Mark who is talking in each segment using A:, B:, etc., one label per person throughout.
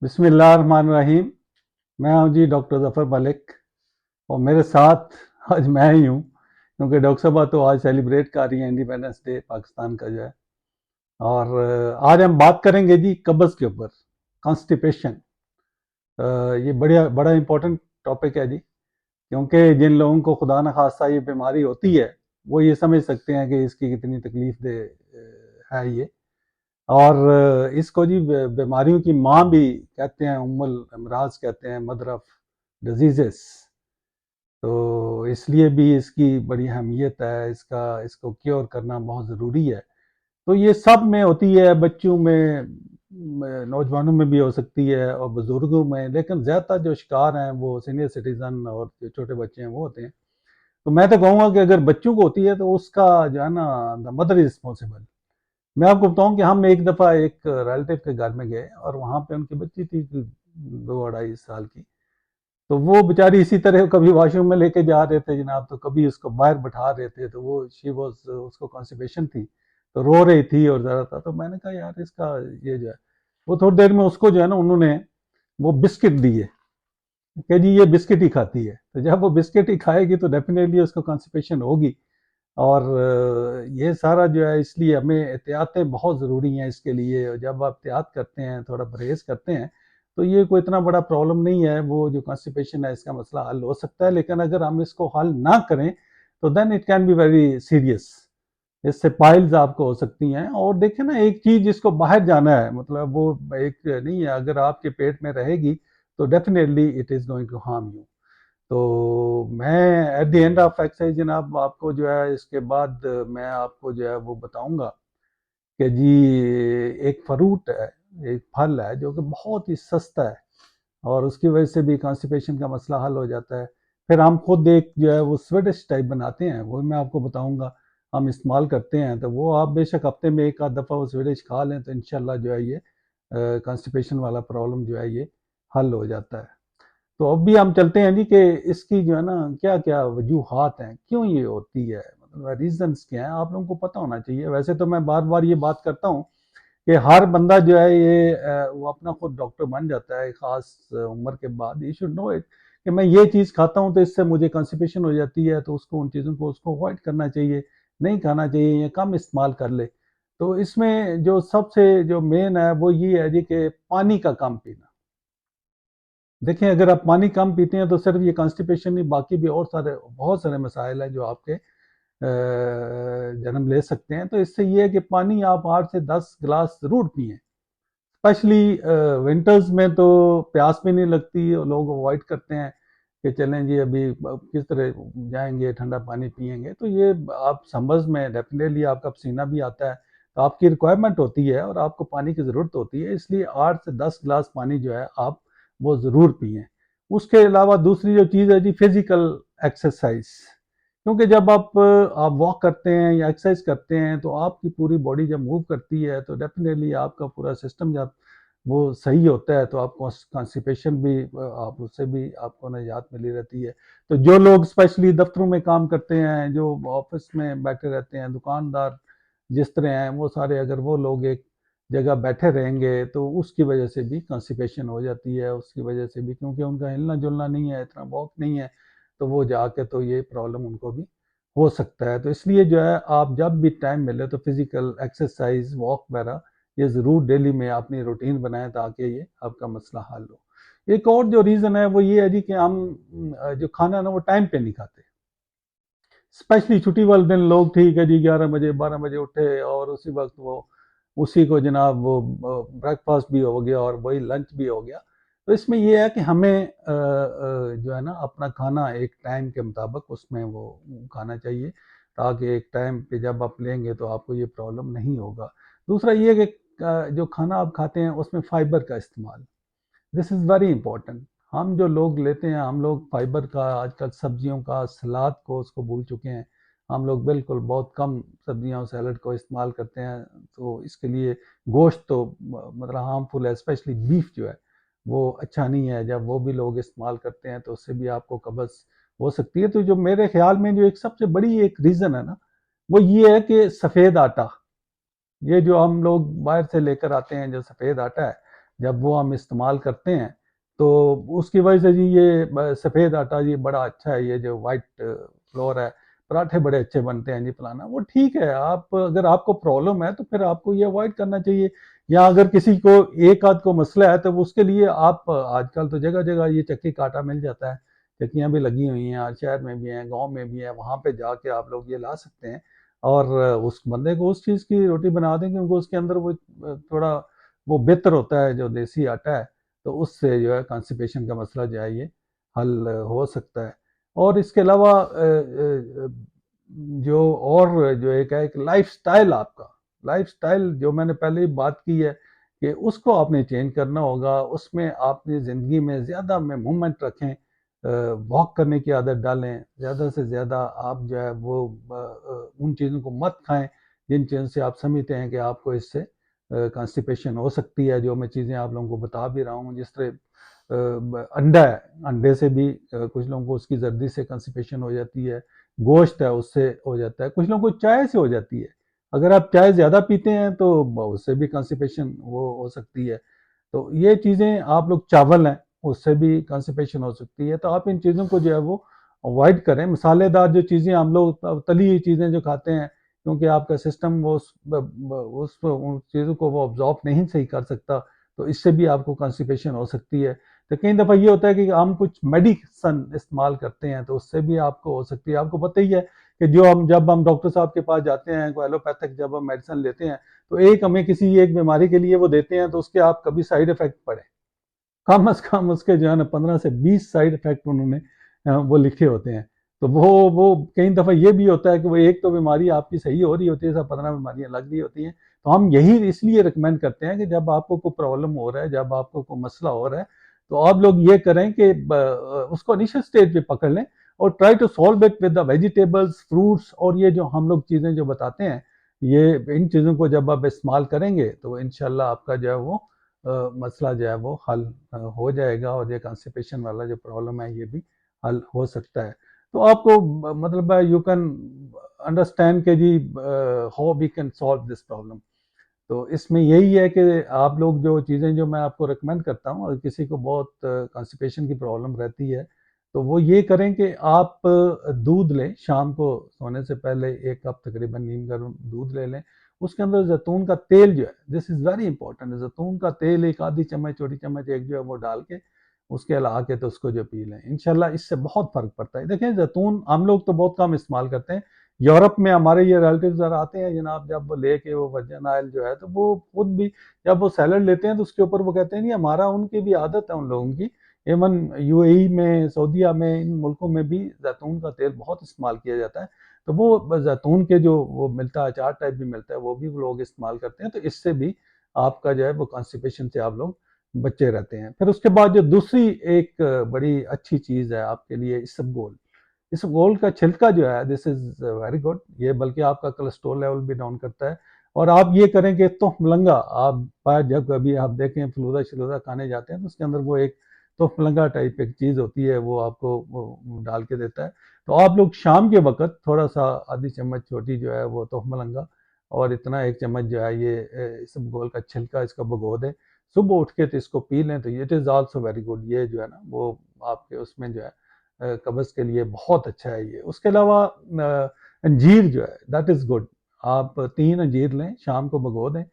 A: बिस्मिल्लाहिर्रहमानिर्रहीम। मैं हूं जी डॉक्टर ज़फ़र मलिक और मेरे साथ आज मैं ही हूं, क्योंकि डॉक्टर साहबा तो आज सेलिब्रेट कर रही हैं इंडिपेंडेंस डे पाकिस्तान का जो है। और आज हम बात करेंगे जी कब्ज़ के ऊपर, कॉन्स्टिपेशन। ये बढ़िया बड़ा इंपॉर्टेंट टॉपिक है जी, क्योंकि जिन लोगों को खुदा न खास्ता ये बीमारी होती है वो ये समझ सकते हैं कि इसकी कितनी तकलीफ दे है ये। और इसको जी बीमारियों की माँ भी कहते हैं, उम्मुल अमराज कहते हैं, मदर ऑफ डिजीजेस। तो इसलिए भी इसकी बड़ी अहमियत है, इसको क्योर करना बहुत ज़रूरी है। तो ये सब में होती है, बच्चों में नौजवानों में भी हो सकती है और बुज़ुर्गों में, लेकिन ज़्यादातर जो शिकार हैं वो सीनियर सिटीज़न और जो छोटे बच्चे हैं वो होते हैं। तो मैं तो कहूँगा कि अगर बच्चों को होती है तो उसका जो है ना, द मदर इज़ रिस्पॉन्सिबल। मैं आपको बताऊं कि हम एक दफ़ा एक रिलेटिव के घर में गए और वहाँ पे उनकी बच्ची थी 2 अढ़ाई साल की। तो वो बेचारी इसी तरह कभी वॉशरूम में लेके जा रहे थे जनाब, तो कभी उसको बाहर बैठा रहे थे, तो वो शी वॉज उसको कॉन्स्टिपेशन थी, तो रो रही थी और ज़रा था। तो मैंने कहा यार इसका ये जो है, वो थोड़ी देर में उसको जो है ना उन्होंने वो बिस्किट दिए कि जी ये बिस्किट ही खाती है। तो जब वो बिस्किट ही खाएगी तो डेफिनेटली उसको कॉन्स्टिपेशन होगी। और ये सारा जो है, इसलिए हमें एहतियातें बहुत ज़रूरी हैं इसके लिए। और जब आप एहतियात करते हैं, थोड़ा परहेज़ करते हैं, तो ये कोई इतना बड़ा प्रॉब्लम नहीं है। वो जो कॉन्स्टिपेशन है इसका मसला हल हो सकता है, लेकिन अगर हम इसको हल ना करें तो then it can be very serious. इससे पाइल्स आपको हो सकती हैं। और देखें ना, एक चीज़ जिसको बाहर जाना है, मतलब वो एक नहीं है, अगर आपके पेट में रहेगी तो definitely it is going to harm you. तो मैं at the end of exercise जनाब आपको जो है इसके बाद मैं आपको जो है वो बताऊंगा कि जी एक फ्रूट है, एक फल है जो कि बहुत ही सस्ता है और उसकी वजह से भी कॉन्स्टिपेशन का मसला हल हो जाता है। फिर हम खुद एक जो है वो स्वेडिश टाइप बनाते हैं, वो मैं आपको बताऊंगा, हम इस्तेमाल करते हैं। तो वो आप बेशक हफ्ते में एक आध दफ़ा वो स्वेडिश खा लें तो इंशाल्लाह जो है ये कॉन्स्टिपेशन वाला प्रॉब्लम जो है ये हल हो जाता है। तो अब भी हम चलते हैं जी कि इसकी जो है ना क्या क्या वजूहात हैं, क्यों ये होती है, मतलब रीजंस क्या हैं, आप लोगों को पता होना चाहिए। वैसे तो मैं बार बार ये बात करता हूँ कि हर बंदा जो है ये वो अपना खुद डॉक्टर बन जाता है खास उम्र के बाद। यू शुड नो इट कि मैं ये चीज़ खाता हूँ तो इससे मुझे कॉन्स्टिपेशन हो जाती है, तो उसको उन चीज़ों को उसको अवॉइड करना चाहिए, नहीं खाना चाहिए या कम इस्तेमाल कर ले। तो इसमें जो सबसे जो मेन है वो ये है जी कि पानी का कम पीना। देखें, अगर आप पानी कम पीते हैं तो सिर्फ ये कॉन्स्टिपेशन नहीं, बाकी भी और सारे बहुत सारे मसाइल हैं जो आपके जन्म ले सकते हैं। तो इससे ये है कि पानी आप 8 से 10 गिलास ज़रूर पिए। स्पेशली विंटर्स में तो प्यास भी नहीं लगती और लोग अवॉइड करते हैं कि चलें जी अभी किस तरह जाएंगे ठंडा पानी पिएंगे। तो ये आप समर्स में डेफिनेटली आपका पसीना भी आता है, तो आपकी रिक्वायरमेंट होती है और आपको पानी की ज़रूरत होती है। इसलिए 8 से 10 गिलास पानी जो है आप वो ज़रूर पिए। उसके अलावा दूसरी जो चीज़ है जी, फिजिकल एक्सरसाइज। क्योंकि जब आप वॉक करते हैं या एक्सरसाइज करते हैं तो आपकी पूरी बॉडी जब मूव करती है तो डेफिनेटली आपका पूरा सिस्टम जब वो सही होता है तो आपको कॉन्स्टिपेशन भी आप उससे भी आपको निजात मिली रहती है। तो जो लोग स्पेशली दफ्तरों में काम करते हैं, जो ऑफिस में बैठे रहते हैं, दुकानदार जिस तरह हैं, वो सारे अगर वो लोग एक जगह बैठे रहेंगे तो उसकी वजह से भी कॉन्स्टिपेशन हो जाती है। उसकी वजह से भी, क्योंकि उनका हिलना जुलना नहीं है, इतना वॉक नहीं है, तो वो जाके तो ये प्रॉब्लम उनको भी हो सकता है। तो इसलिए जो है आप जब भी टाइम मिले तो फिजिकल एक्सरसाइज वॉक वगैरह ये ज़रूर डेली में अपनी रूटीन बनाएं ताकि ये आपका मसला हल हो। एक और जो रीज़न है वो ये है जी कि हम जो खाना है ना वो टाइम पे नहीं खाते। स्पेशली छुट्टी वाले दिन लोग ठीक है जी 11 बजे 12 बजे उठे और उसी वक्त वो उसी को जनाब वो ब्रेकफास्ट भी हो गया और वही लंच भी हो गया। तो इसमें ये है कि हमें जो है ना अपना खाना एक टाइम के मुताबिक उसमें वो खाना चाहिए, ताकि एक टाइम पे जब आप लेंगे तो आपको ये प्रॉब्लम नहीं होगा। दूसरा ये कि जो खाना आप खाते हैं उसमें फाइबर का इस्तेमाल, दिस इज़ वेरी इंपॉर्टेंट। हम जो लोग लेते हैं, हम लोग फाइबर का आजकल सब्जियों का सलाद को उसको भूल चुके हैं। हम लोग बिल्कुल बहुत कम सब्जियां और सैलड को इस्तेमाल करते हैं। तो इसके लिए गोश्त तो मतलब हार्मफुल है, स्पेशली बीफ जो है वो अच्छा नहीं है। जब वो भी लोग इस्तेमाल करते हैं तो उससे भी आपको कब्ज़ हो सकती है। तो जो मेरे ख्याल में जो एक सबसे बड़ी एक रीज़न है ना, वो ये है कि सफ़ेद आटा, ये जो हम लोग बाहर से लेकर आते हैं जो सफ़ेद आटा है, जब वो हम इस्तेमाल करते हैं तो उसकी वजह से जी ये सफ़ेद आटा जी बड़ा अच्छा है, ये जो वाइट फ्लोर है, पराठे बड़े अच्छे बनते हैं जी फलाना, वो ठीक है। आप अगर आपको प्रॉब्लम है तो फिर आपको ये अवॉइड करना चाहिए। या अगर किसी को एक आध को मसला है तो उसके लिए आप आजकल तो जगह जगह ये चक्की का आटा मिल जाता है, चक्कियाँ भी लगी हुई हैं, शहर में भी हैं, गाँव में भी हैं, वहाँ पे जाके आप लोग ये ला सकते हैं और उस बंदे को उस चीज़ की रोटी बना दें, क्योंकि उसके अंदर वो थोड़ा वो बेहतर होता है जो देसी आटा है, तो उससे जो है कॉन्स्टिपेशन का मसला जो है ये हल हो सकता है। और इसके अलावा जो और जो एक है, एक लाइफ़स्टाइल आपका, लाइफ़स्टाइल जो मैंने पहले ही बात की है कि उसको आपने चेंज करना होगा, उसमें आपने ज़िंदगी में ज़्यादा में मूवमेंट रखें, वॉक करने की आदत डालें, ज़्यादा से ज़्यादा आप जो है वो उन चीज़ों को मत खाएँ, जिन चीज़ों से आप समझते हैं कि आपको इससे कॉन्स्टिपेशन हो सकती है। जो मैं चीज़ें आप लोगों को बता भी रहा हूँ, जिस तरह अंडा है, अंडे से भी कुछ लोगों को उसकी जर्दी से कॉन्स्टिपेशन हो जाती है, गोश्त है उससे हो जाता है, कुछ लोगों को चाय से हो जाती है। अगर आप चाय ज़्यादा पीते हैं तो उससे भी कॉन्स्टिपेशन वो हो सकती है। तो ये चीज़ें आप लोग, चावल हैं उससे भी कॉन्स्टिपेशन हो सकती है, तो आप इन चीज़ों को जो है वो अवॉइड करें। मसालेदार जो चीज़ें हम लोग, तली हुई चीज़ें जो खाते हैं, क्योंकि आपका सिस्टम वो उन चीज़ों को वो ऑब्जॉर्व नहीं सही कर सकता, तो इससे भी आपको कॉन्स्टिपेशन हो सकती है। तो कई दफ़ा ये होता है कि हम कुछ मेडिसन इस्तेमाल करते हैं तो उससे भी आपको हो सकती है। आपको पता ही है कि जब हम डॉक्टर साहब के पास जाते हैं, कोई एलोपैथिक जब हम मेडिसिन लेते हैं तो एक हमें किसी एक बीमारी के लिए वो देते हैं, तो उसके आप कभी साइड इफेक्ट पड़े, कम से कम उसके जो है ना 15 से 20 साइड इफेक्ट उन्होंने वो लिखे होते हैं। तो वो कई दफ़ा ये भी होता है कि वो एक तो बीमारी आपकी सही हो रही होती है, सब 15 बीमारियां लग रही होती हैं। तो हम यही इसलिए रिकमेंड करते हैं कि जब आपको कोई प्रॉब्लम हो रहा है, जब आपको कोई मसला हो रहा है, तो आप लोग ये करें कि उसको इनिशियल स्टेज पे पकड़ लें और try to solve it with the vegetables, fruits, और ये जो हम लोग चीज़ें जो बताते हैं, ये इन चीज़ों को जब आप इस्तेमाल करेंगे तो इंशाल्लाह आपका जो है वो मसला जो है वो हल हो जाएगा और ये कॉन्स्टिपेशन वाला जो प्रॉब्लम है ये भी हल हो सकता है। तो आपको मतलब यू कैन अंडरस्टैंड के जी how we can solve this problem. तो इसमें यही है कि आप लोग जो चीज़ें जो मैं आपको रिकमेंड करता हूँ, अगर किसी को बहुत कॉन्स्टिपेशन की प्रॉब्लम रहती है तो वो ये करें कि आप दूध लें, शाम को सोने से पहले 1 कप तकरीबन नीम गर्म दूध ले लें। उसके अंदर जैतून का तेल जो है, दिस इज़ वेरी इंपॉर्टेंट, जैतून का तेल एक आधी चम्मच, छोटी चम्मच एक जो है वो डाल के उसके अला के तो उसको जो पी लें, इंशाल्लाह इससे बहुत फ़र्क पड़ता है। देखें जैतून हम लोग तो बहुत कम इस्तेमाल करते हैं, यूरोप में हमारे ये रिलेटिव्स आते हैं जनाब, जब वो लेके वो वर्जिन ऑयल जो है तो वो खुद भी जब वो सैलड लेते हैं तो उसके ऊपर वो कहते हैं नहीं हमारा, उनकी भी आदत है उन लोगों की, इवन यूएई में, सऊदीया में, इन मुल्कों में भी जैतून का तेल बहुत इस्तेमाल किया जाता है। तो वो जैतून के जो वो मिलता है, अचार टाइप भी मिलता है, वो भी लोग इस्तेमाल करते हैं, तो इससे भी आपका जो है वो कॉन्स्टिपेशन से आप लोग बचे रहते हैं। फिर उसके बाद जो दूसरी एक बड़ी अच्छी चीज़ है आपके लिए, इसबगोल। इसबगोल का छिलका जो है, दिस इज़ वेरी गुड, ये बल्कि आपका कोलेस्ट्रॉल लेवल भी डाउन करता है। और आप ये करें कि तुफमलंगा, आप जब कभी आप देखें फलूदा शलूदा खाने जाते हैं तो उसके अंदर वो एक तुफमलंगा टाइप एक चीज़ होती है, वो आपको वो डाल के देता है। तो आप लोग शाम के वक़्त थोड़ा-सा आधी चम्मच छोटी जो है वो तुफमलंगा और इतना 1 चम्मच जो है ये इसबगोल का छिलका इसका भिगो दें। सुबह उठ के तो इसको पी लें तो it is also very good. ये जो है ना वो आपके उसमें जो है कब्ज़ के लिए बहुत अच्छा है ये। उसके अलावा अंजीर जो है दैट इज़ गुड। आप 3 अंजीर लें, शाम को भिगो दें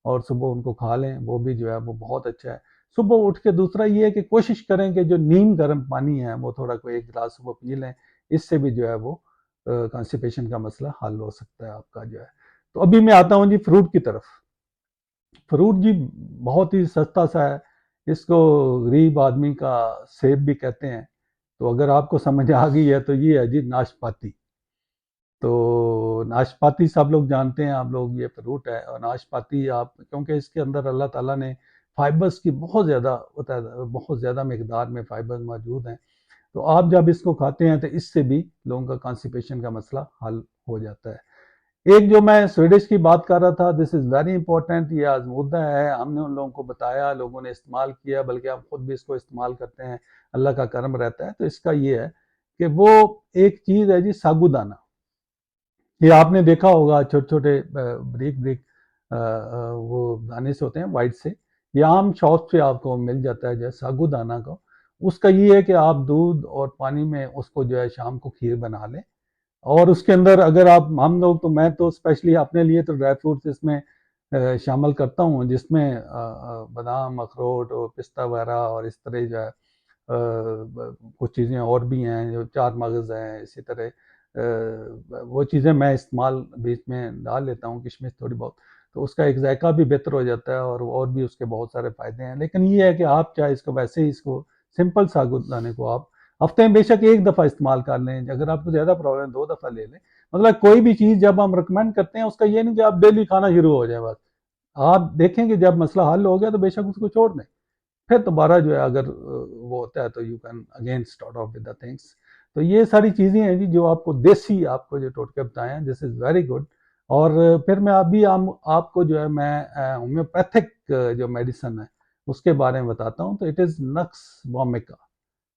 A: और सुबह उनको खा लें, वो भी जो है वो बहुत अच्छा है। सुबह उठ के दूसरा ये है कि कोशिश करें कि जो नीम गर्म पानी है वो थोड़ा कोई 1 गिलास सुबह पी लें, इससे भी जो है वो कॉन्स्टिपेशन का मसला हल हो सकता है आपका जो है। तो अभी मैं आता हूँ जी फ्रूट की तरफ। फ्रूट जी बहुत ही सस्ता सा है, इसको गरीब आदमी का सेब भी कहते हैं। तो अगर आपको समझ आ गई है तो ये है जी नाशपाती। तो नाशपाती सब लोग जानते हैं, आप लोग ये फ्रूट है, और नाशपाती आप क्योंकि इसके अंदर अल्लाह ताला ने फाइबर्स की बहुत ज़्यादा मकदार में फाइबर्स मौजूद हैं। तो आप जब इसको खाते हैं तो इससे भी लोगों का कॉन्स्टिपेशन का मसला हल हो जाता है। एक जो मैं स्वीडिश की बात कर रहा था, दिस इज़ वेरी इंपॉर्टेंट, ये आजमूदा है, हमने उन लोगों को बताया, लोगों ने इस्तेमाल किया, बल्कि हम खुद भी इसको इस्तेमाल करते हैं, अल्लाह का करम रहता है। तो इसका ये है कि वो एक चीज़ है जी साबूदाना। ये आपने देखा होगा छोटे छोटे ब्रिक ब्रिक वो दाने से होते हैं वाइट से, ये आम शॉप से आपको मिल जाता है, जैसे साबूदाना को। उसका ये है कि आप दूध और पानी में उसको जो है शाम को खीर बना लें, और उसके अंदर अगर आप, हम लोग तो, मैं तो स्पेशली अपने लिए तो ड्राई फ्रूट्स इसमें शामिल करता हूँ, जिसमें बादाम, अखरोट और पिस्ता वगैरह, और इस तरह जो है कुछ चीज़ें और भी हैं, जो चार मगज़ हैं, इसी तरह वो चीज़ें मैं इस्तेमाल बीच में डाल लेता हूँ, किशमिश थोड़ी बहुत, तो उसका एक जायका भी बेहतर हो जाता है, और भी उसके बहुत सारे फ़ायदे हैं। लेकिन ये है कि आप चाहे इसको वैसे ही, इसको सिंपल साबूदाने को आप हफ्ते में बेशक एक दफ़ा इस्तेमाल कर लें, अगर आपको ज़्यादा प्रॉब्लम है 2 दफ़ा ले लें। मतलब कोई भी चीज़ जब हम रिकमेंड करते हैं, उसका ये नहीं कि आप डेली खाना शुरू हो जाए बस। आप देखें कि जब मसला हल हो गया तो बेशक उसको छोड़ दें। फिर दोबारा जो है अगर वो होता है तो you can again start of with the things. तो ये सारी चीज़ें हैं जी जो आपको देसी, आपको जो टोटके बताए हैं, दिस इज़ वेरी गुड। और फिर मैं अभी आपको जो है मैं होम्योपैथिक जो मेडिसिन है उसके बारे में बताता हूँ। तो it is nux vomica.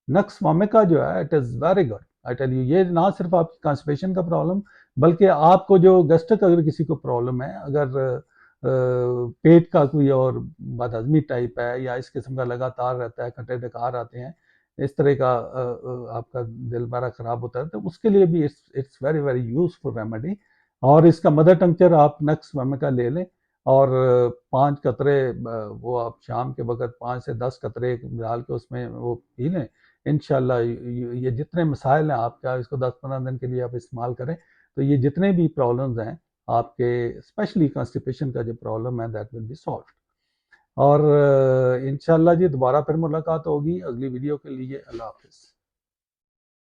A: Nux vomica जो है it is very good, I tell you. ये ना सिर्फ आपकी कॉन्स्टिपेशन का प्रॉब्लम, बल्कि आपको जो गैस्ट्रिक अगर किसी को प्रॉब्लम है, अगर पेट का कोई और बदहजमी टाइप है, या इस किस्म का लगातार रहता है, खट्टे डकार आते हैं, इस तरह का आपका दिल बड़ा ख़राब होता है, तो उसके लिए भी it's it's very very useful remedy. और इसका मदर टंक्चर आप नक्स वोमिका ले लें, और 5 कतरे वो आप शाम के वक़्त 5 से 10 कतरे डाल के उसमें वो पी लें। इंशाल्लाह ये जितने मसाइल हैं आपका, इसको 10-15 दिन के लिए आप इस्तेमाल करें, तो ये जितने भी प्रॉब्लम्स हैं आपके, स्पेशली कॉन्स्टिपेशन का जो प्रॉब्लम है, दैट विल बी सॉल्व्ड। और इंशाल्लाह जी दोबारा फिर मुलाकात होगी अगली वीडियो के लिए। अल्लाह हाफ़िज़।